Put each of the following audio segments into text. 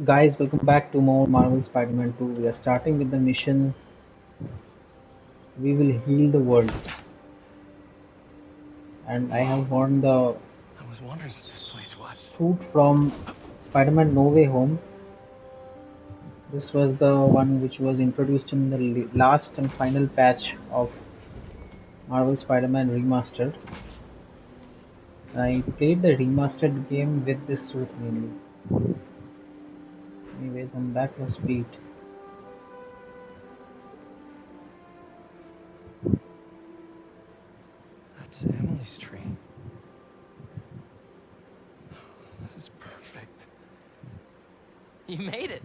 Guys, welcome back to more Marvel Spider-Man 2. We are starting with the mission We Will Heal the World. And I Whoa, have worn the I was wondering what this place was. suit from Spider-Man No Way Home. This was the one which was introduced in the last and final patch of Marvel Spider-Man Remastered. I played the remastered game with this suit mainly. Anyways, I'm back for speed. That's Emily's tree. This is perfect. You made it!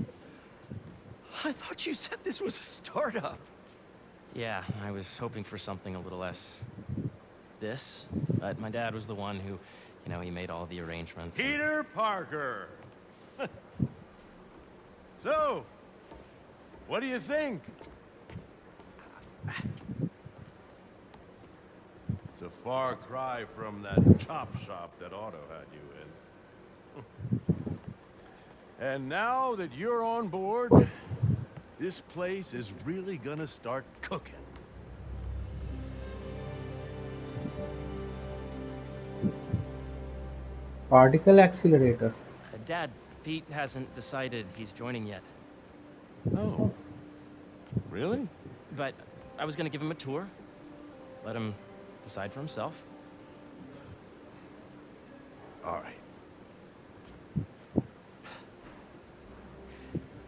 I thought you said this was a startup. Yeah, I was hoping for something a little less... this, but my dad was the one who, he made all the arrangements. Peter Parker! So, what do you think? It's a far cry from that chop shop that Otto had you in. And now that you're on board, this place is really gonna start cooking. Particle accelerator. Dad, Pete hasn't decided he's joining yet. Oh. Really? But I was gonna give him a tour. Let him decide for himself. All right.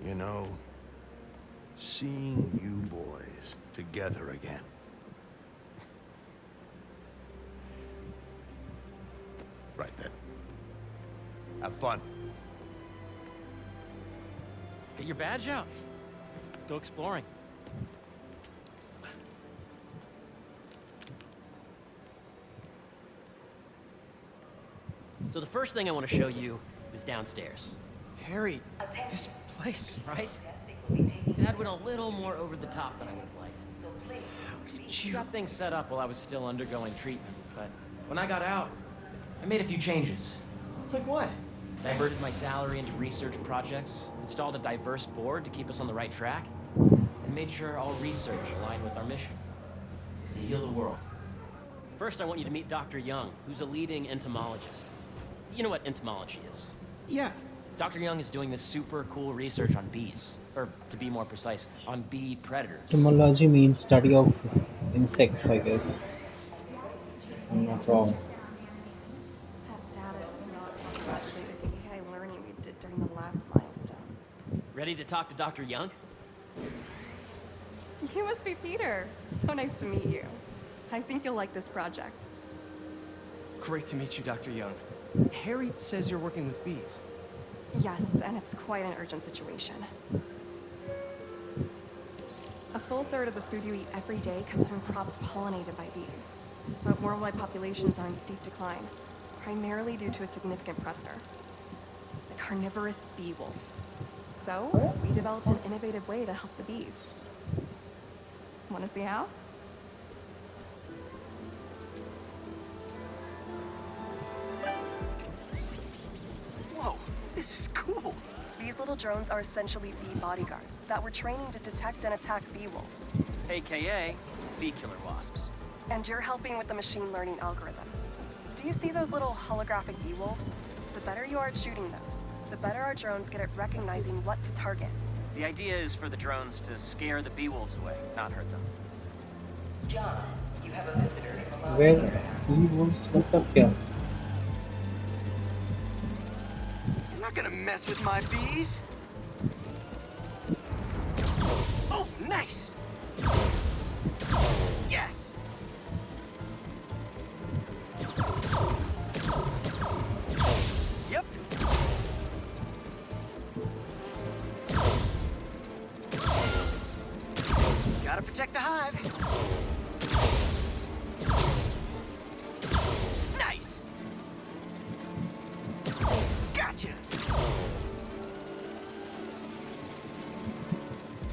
You know, seeing you boys together again. Right then. Have fun. Get your badge out. Let's go exploring. So the first thing I want to show you is downstairs. Harry, this place. Right? Dad went a little more over the top than I would have liked. How did He you... got things set up while I was still undergoing treatment, but when I got out, I made a few changes. Like what? Diverted my salary into research projects, installed a diverse board to keep us on the right track, and made sure all research aligned with our mission, to heal the world. First, I want you to meet Dr. Young, who's a leading entomologist. You know what entomology is? Yeah. Dr. Young is doing this super cool research on bees, or to be more precise, on bee predators. Etymology means study of insects, I guess. I'm not wrong. That data is not exactly the AI learning we did during the last milestone. Ready to talk to Dr. Young? You must be Peter. So nice to meet you. I think you'll like this project. Great to meet you, Dr. Young. Harry says you're working with bees. Yes, and it's quite an urgent situation. A full third of the food you eat every day comes from crops pollinated by bees. But worldwide populations are in steep decline, primarily due to a significant predator, the carnivorous bee wolf. So, we developed an innovative way to help the bees. Want to see how? Whoa, this is cool. These little drones are essentially bee bodyguards that we're training to detect and attack bee wolves. AKA bee killer wasps. And you're helping with the machine learning algorithm. Do you see those little holographic bee wolves? The better you are at shooting those, the better our drones get at recognizing what to target. The idea is for the drones to scare the bee wolves away, not hurt them. John, you have a visitor in the lobby. Where he wolves looked up here. You're not gonna mess with my bees. Oh, nice. Yes. Yep. Gotta protect the hive. Nice. Gotcha.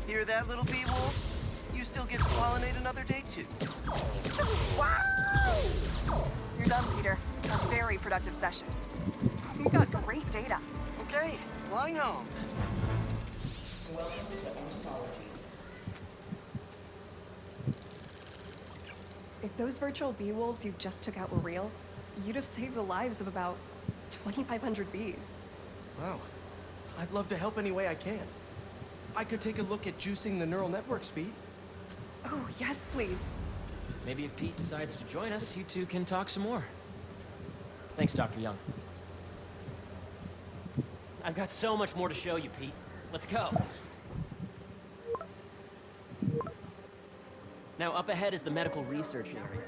Hear that, little bee wolf? You still get to pollinate another day, too. Wow! You're done, Peter. A very productive session. We got great great data. Okay, flying home. Welcome to Entomology. If those virtual bee wolves you just took out were real, you'd have saved the lives of about 2,500 bees. Wow. I'd love to help any way I can. I could take a look at juicing the neural network speed. Oh, yes, please. Maybe if Pete decides to join us, you two can talk some more. Thanks, Dr. Young. I've got so much more to show you, Pete. Let's go. Now, up ahead is the medical research area.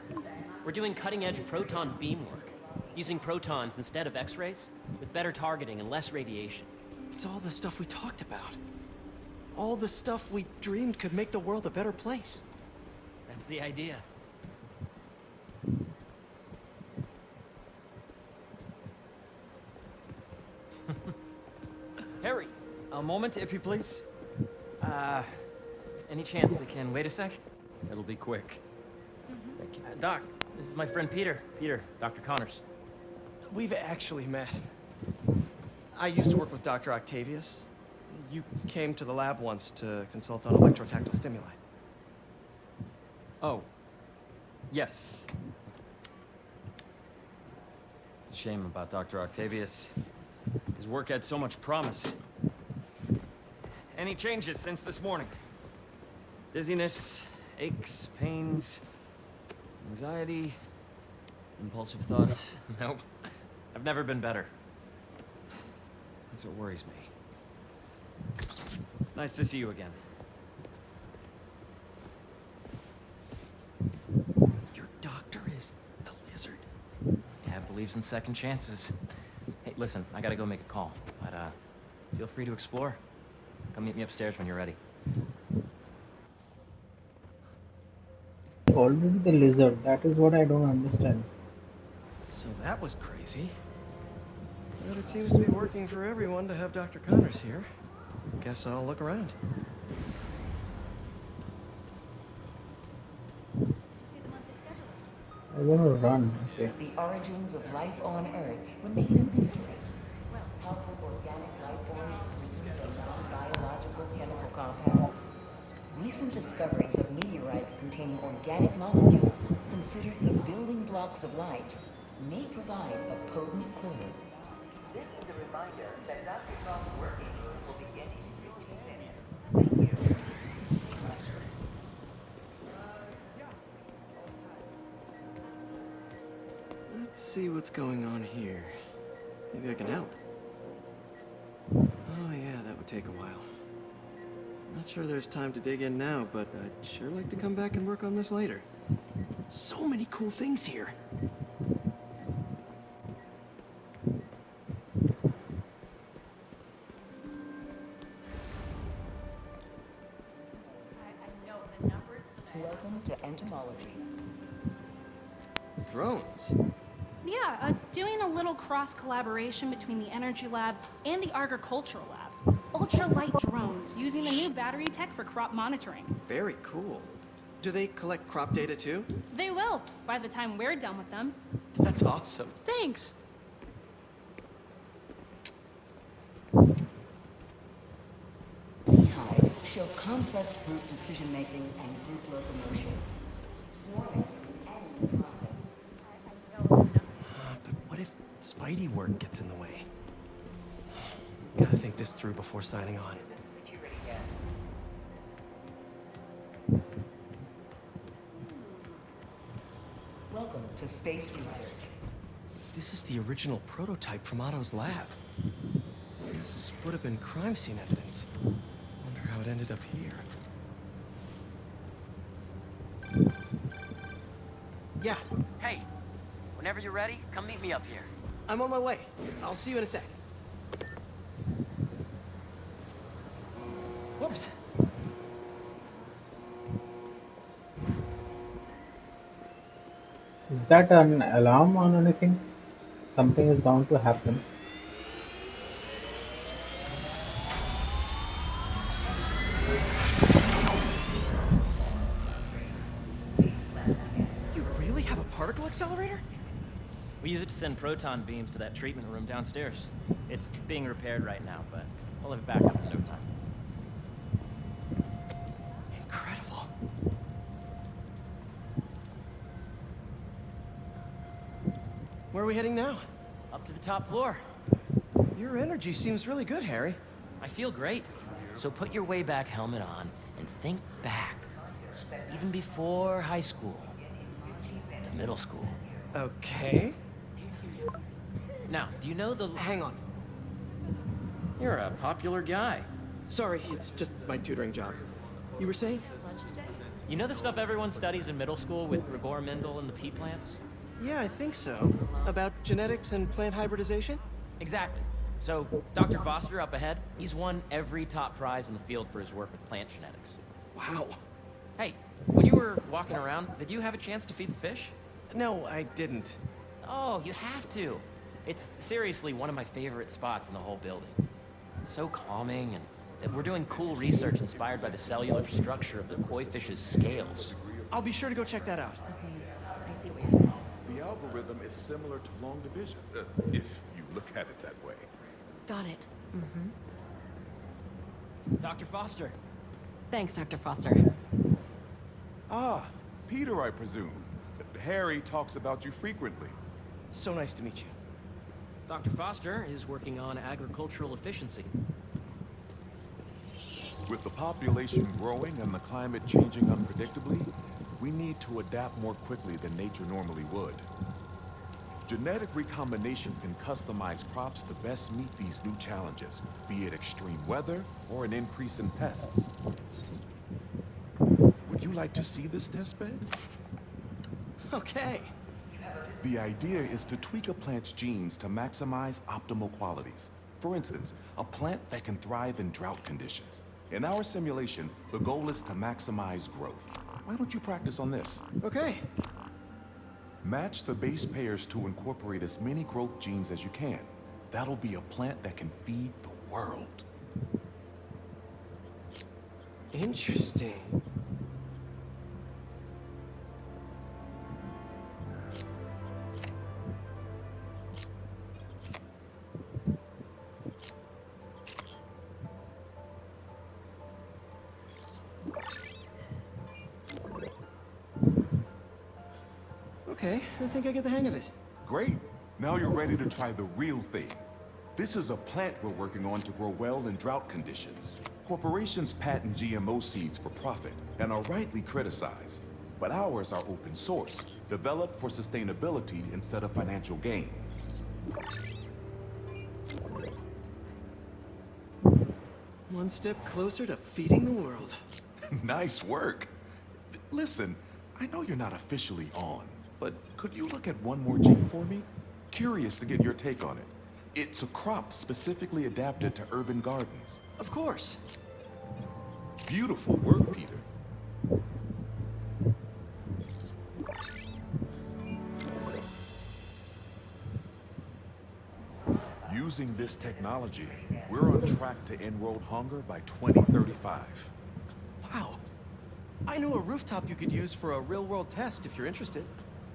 We're doing cutting-edge proton beam work, using protons instead of X-rays, with better targeting and less radiation. It's all the stuff we talked about. All the stuff we dreamed could make the world a better place. That's the idea. Harry, a moment, if you please. Any chance I can wait a sec? It'll be quick. Thank you. Doc, this is my friend Peter. Peter, Dr. Connors. We've actually met. I used to work with Dr. Octavius. You came to the lab once to consult on electrotactile stimuli. Oh. Yes. It's a shame about Dr. Octavius. His work had so much promise. Any changes since this morning? Dizziness, aches, pains, anxiety, impulsive thoughts? Nope. I've never been better. That's what worries me. Nice to see you again. Your doctor is the lizard. Dad believes in second chances. Hey, listen, I gotta go make a call, but feel free to explore. Come meet me upstairs when you're ready. Already the lizard. That is what I don't understand. So that was crazy. But it seems to be working for everyone to have Dr. Connors here. Guess I'll look around. I want to run. Okay. The origins of life on Earth remain a mystery. How do organic life forms reason from non-biological chemical compounds? Recent discoveries of meteorites containing organic molecules, considered the building blocks of life, may provide a potent clue. This is a reminder that Dr. Croft's working will begin in 15 minutes. Thank you. Let's see what's going on here. Maybe I can help. Oh yeah, that would take a while. Not sure there's time to dig in now, but I'd sure like to come back and work on this later. So many cool things here. Welcome to Entomology. Drones. Yeah, doing a little cross-collaboration between the Energy Lab and the Agricultural Lab. Ultra-light drones, using the new battery tech for crop monitoring. Very cool. Do they collect crop data too? They will, by the time we're done with them. That's awesome. Thanks! Beehives show complex group decision-making and group locomotion. Swarming is an annual process. But what if Spidey work gets in the way? Gotta think this through before signing on. Welcome to Space Research. This is the original prototype from Otto's lab. This would have been crime scene evidence. Wonder how it ended up here. Yeah, Hey, whenever you're ready, come meet me up here. I'm on my way. I'll see you in a sec. Whoops. Is that an alarm on anything? Something is bound to happen. You really have a particle accelerator? We use it to send proton beams to that treatment room downstairs. It's being repaired right now, but we'll have it back up in no time. Incredible. Where are we heading now? Up to the top floor. Your energy seems really good, Harry. I feel great. So put your way back helmet on and think back. Even before high school. To middle school. Okay. Now, do you know the... Hang on. You're a popular guy. Sorry, it's just my tutoring job. You were saying? You know the stuff everyone studies in middle school with Gregor Mendel and the pea plants? Yeah, I think so. About genetics and plant hybridization? Exactly. So, Dr. Foster up ahead, he's won every top prize in the field for his work with plant genetics. Wow. Hey, when you were walking around, did you have a chance to feed the fish? No, I didn't. Oh, you have to. It's seriously one of my favorite spots in the whole building. So calming, and we're doing cool research inspired by the cellular structure of the koi fish's scales. I'll be sure to go check that out. I see what you're saying. The algorithm is similar to long division, if you look at it that way. Got it. Dr. Foster. Thanks, Dr. Foster. Ah, Peter, I presume. Harry talks about you frequently. So nice to meet you. Dr. Foster is working on agricultural efficiency. With the population growing and the climate changing unpredictably, we need to adapt more quickly than nature normally would. Genetic recombination can customize crops to best meet these new challenges, be it extreme weather or an increase in pests. Would you like to see this testbed? Okay. The idea is to tweak a plant's genes to maximize optimal qualities. For instance, a plant that can thrive in drought conditions. In our simulation, the goal is to maximize growth. Why don't you practice on this? Okay. Match the base pairs to incorporate as many growth genes as you can. That'll be a plant that can feed the world. Interesting. Okay, I think I get the hang of it. Great. Now you're ready to try the real thing. This is a plant we're working on to grow well in drought conditions. Corporations patent GMO seeds for profit and are rightly criticized. But ours are open source, developed for sustainability instead of financial gain. One step closer to feeding the world. Nice work. Listen, I know you're not officially on, but could you look at one more gene for me? Curious to get your take on it. It's a crop specifically adapted to urban gardens. Of course. Beautiful work, Peter. Using this technology, we're on track to end world hunger by 2035. Wow. I know a rooftop you could use for a real-world test if you're interested.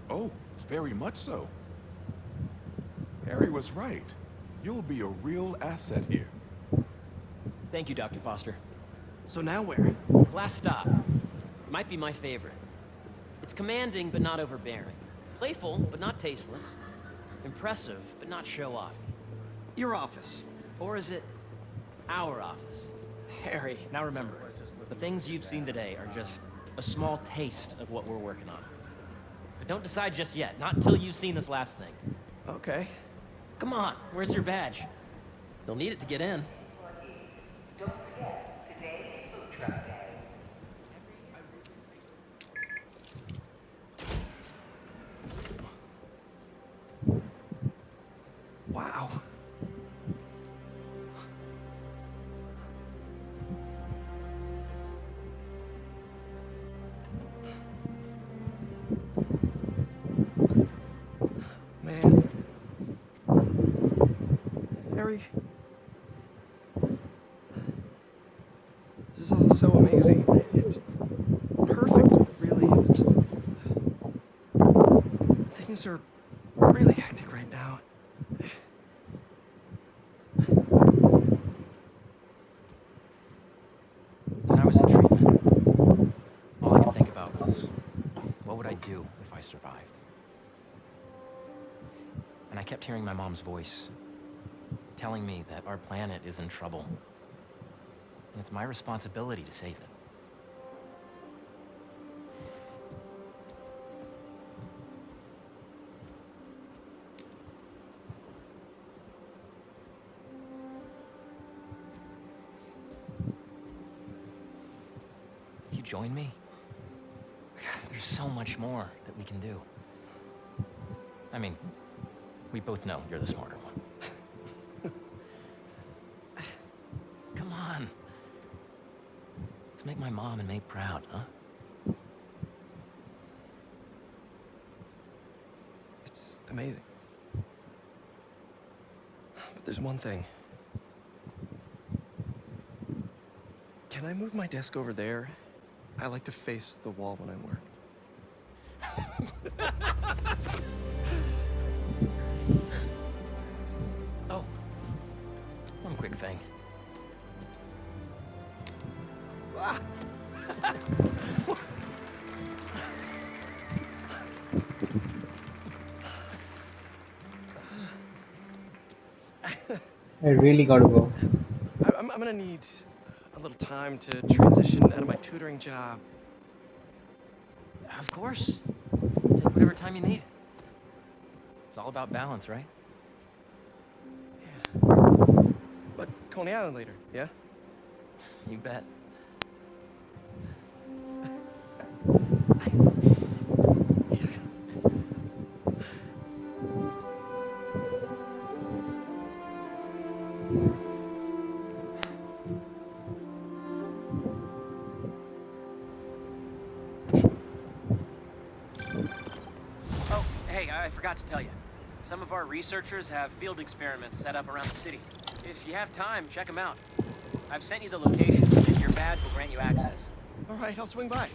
Oh, very much so. Harry was right. You'll be a real asset here. Thank you, Dr. Foster. So now where? Last stop. Might be my favorite. It's commanding, but not overbearing. Playful, but not tasteless. Impressive, but not show-off. Your office. Or is it our office? Harry. Now remember, the things you've seen today are just a small taste of what we're working on. But don't decide just yet, not until you've seen this last thing. Okay. Come on, where's your badge? You'll need it to get in. Don't forget, today is food truck day. Wow. Man. Harry. This is all so amazing. It's perfect, really. It's just... Things are really hectic right now. When I was in treatment, all I could think about was, what would I do if I survived? And I kept hearing my mom's voice, telling me that our planet is in trouble, and it's my responsibility to save it. If you join me, there's so much more that we can do. I mean, we both know you're the smarter one. Come on. Let's make my mom and May proud, huh? It's amazing. But there's one thing. Can I move my desk over there? I like to face the wall when I work. Oh, one quick thing. I really gotta go. I'm gonna need a little time to transition out of my tutoring job. Of course. Take whatever time you need. It's all about balance, right? But Coney Island later, yeah? You bet. Oh, hey, I forgot to tell you. Some of our researchers have field experiments set up around the city. If you have time, check them out. I've sent you the location, and your badge will grant you access. All right, I'll swing by.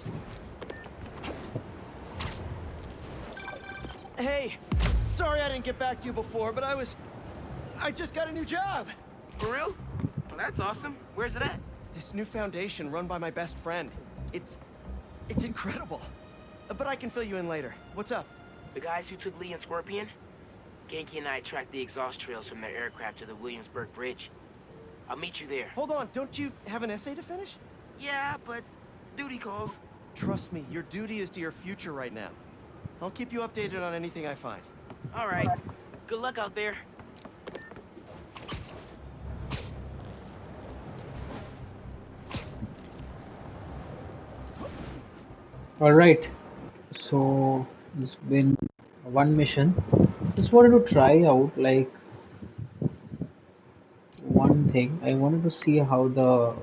Hey, sorry I didn't get back to you before, but I just got a new job. For real? Well, that's awesome. Where's it at? This new foundation run by my best friend. It's incredible. But I can fill you in later. What's up? The guys who took Lee and Scorpion? Genki and I tracked the exhaust trails from their aircraft to the Williamsburg Bridge. I'll meet you there. Hold on, don't you have an essay to finish? Yeah, but duty calls. Trust me, your duty is to your future right now. I'll keep you updated on anything I find. All right. Good luck out there. Alright, so it's been one mission. Just wanted to try out like one thing. I wanted to see how the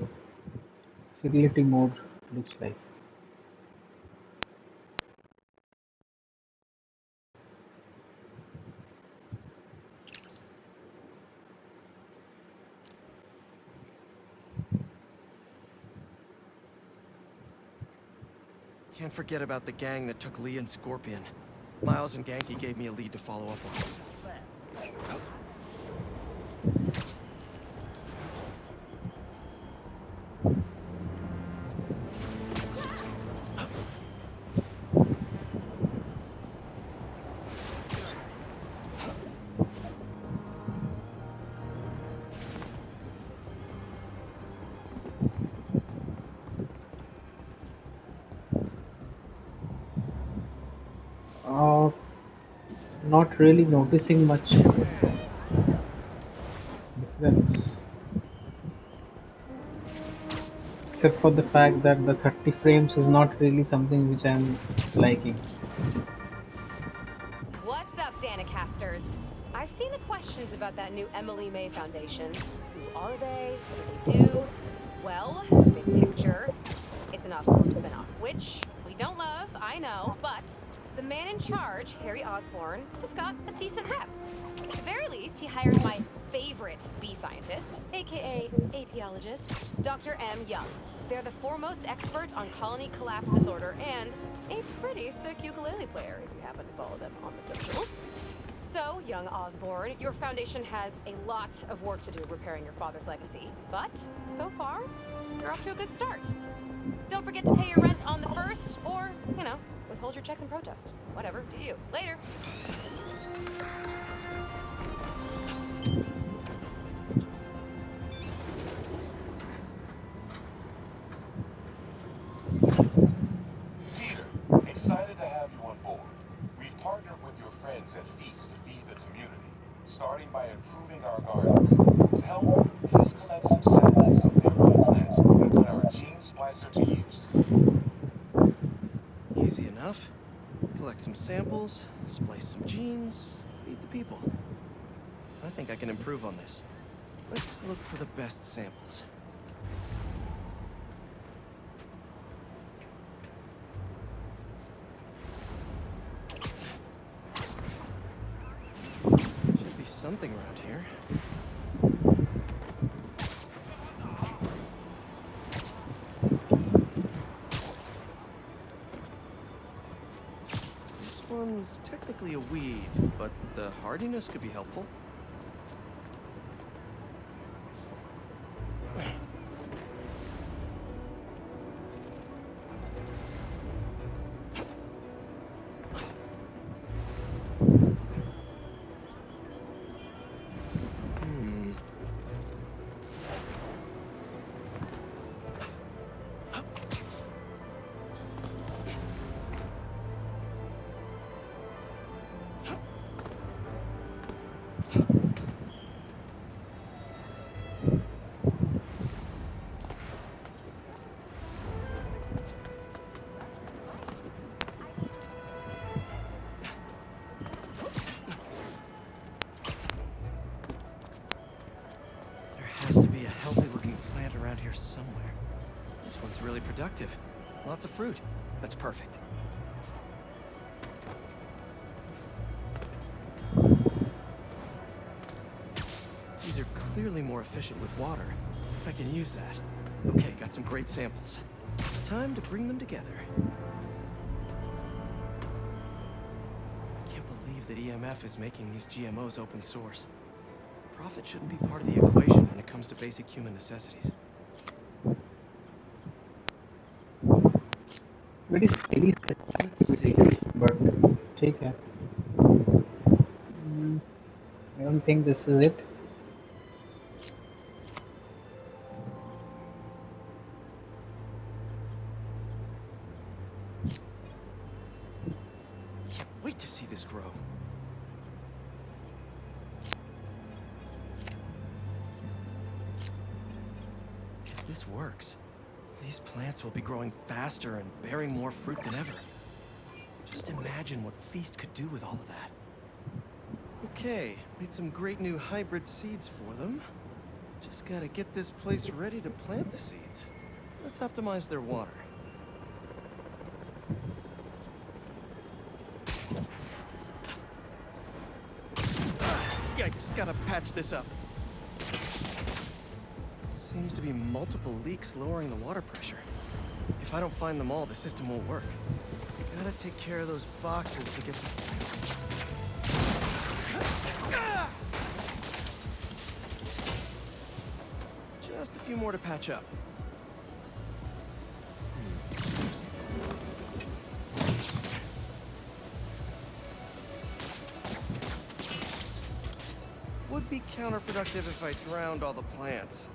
fidelity mode looks like. Can't forget about the gang that took Lee and Scorpion. Miles and Genki gave me a lead to follow up on. Not really noticing much difference, except for the fact that the 30 frames is not really something which I'm liking. What's up, Danicasters? I've seen the questions about that new Emily May Foundation. Who are they? What do they do? Well, big picture, it's an Oscorp spinoff, which we don't love, I know, but the man in charge, Harry Osborn, has got a decent rep. At the very least, he hired my favorite bee scientist, aka apiologist, Dr. M. Young. They're the foremost expert on colony collapse disorder and a pretty sick ukulele player, if you happen to follow them on the socials. So, young Osborne, your foundation has a lot of work to do repairing your father's legacy. But, so far, you're off to a good start. Don't forget to pay your rent on the first, or, you know, withhold your checks in protest. Whatever, do you. Later. Peter, excited to have you on board. We've partnered with your friends at Feast to feed the community, starting by improving our gardens. To help, please collect some samples of nearby plants and put our gene splicer to use. Easy enough. Collect some samples, splice some genes, feed the people. I think I can improve on this. Let's look for the best samples. Should be something around here. This one's technically a weed, but the hardiness could be helpful. Has to be a healthy-looking plant around here somewhere. This one's really productive. Lots of fruit. That's perfect. These are clearly more efficient with water. I can use that. Okay, got some great samples. Time to bring them together. Can't believe that EMF is making these GMOs open source. Profit shouldn't be part of the equation when it comes to basic human necessities. Very steady. Let's see. But take care. I don't think this is it. Can't wait to see this grow. If this works, these plants will be growing faster and bearing more fruit than ever. Just imagine what Feast could do with all of that. Okay, made some great new hybrid seeds for them. Just gotta get this place ready to plant the seeds. Let's optimize their water. Yikes, gotta patch this up. Seems to be multiple leaks lowering the water pressure. If I don't find them all, the system won't work. Gotta take care of those boxes to get some... Just a few more to patch up. Would be counterproductive if I drowned all the plants.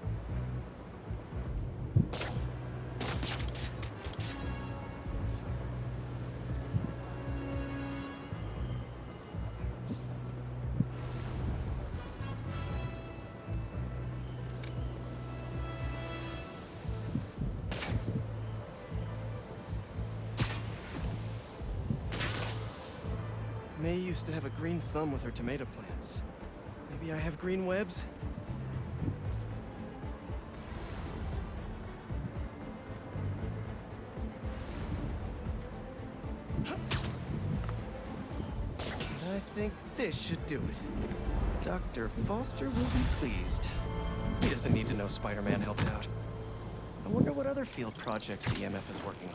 May used to have a green thumb with her tomato plants. Maybe I have green webs? I think this should do it. Dr. Foster will be pleased. He doesn't need to know Spider-Man helped out. I wonder what other field projects the EMF is working on.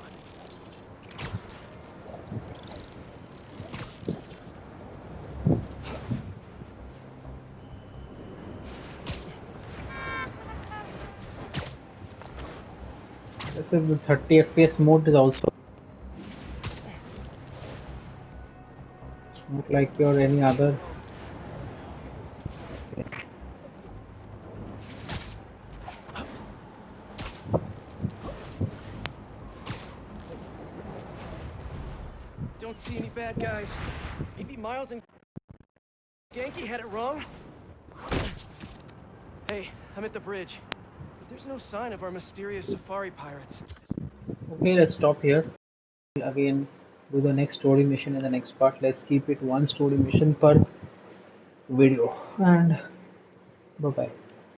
This is the 30 FPS mode is also not like your any other. Don't see any bad guys. Maybe Miles and Genki had it wrong? Hey, I'm at the bridge. But there's no sign of our mysterious safari pirates. Okay, let's stop here. Again, do the next story mission in the next part. Let's keep it one story mission per video. And bye bye.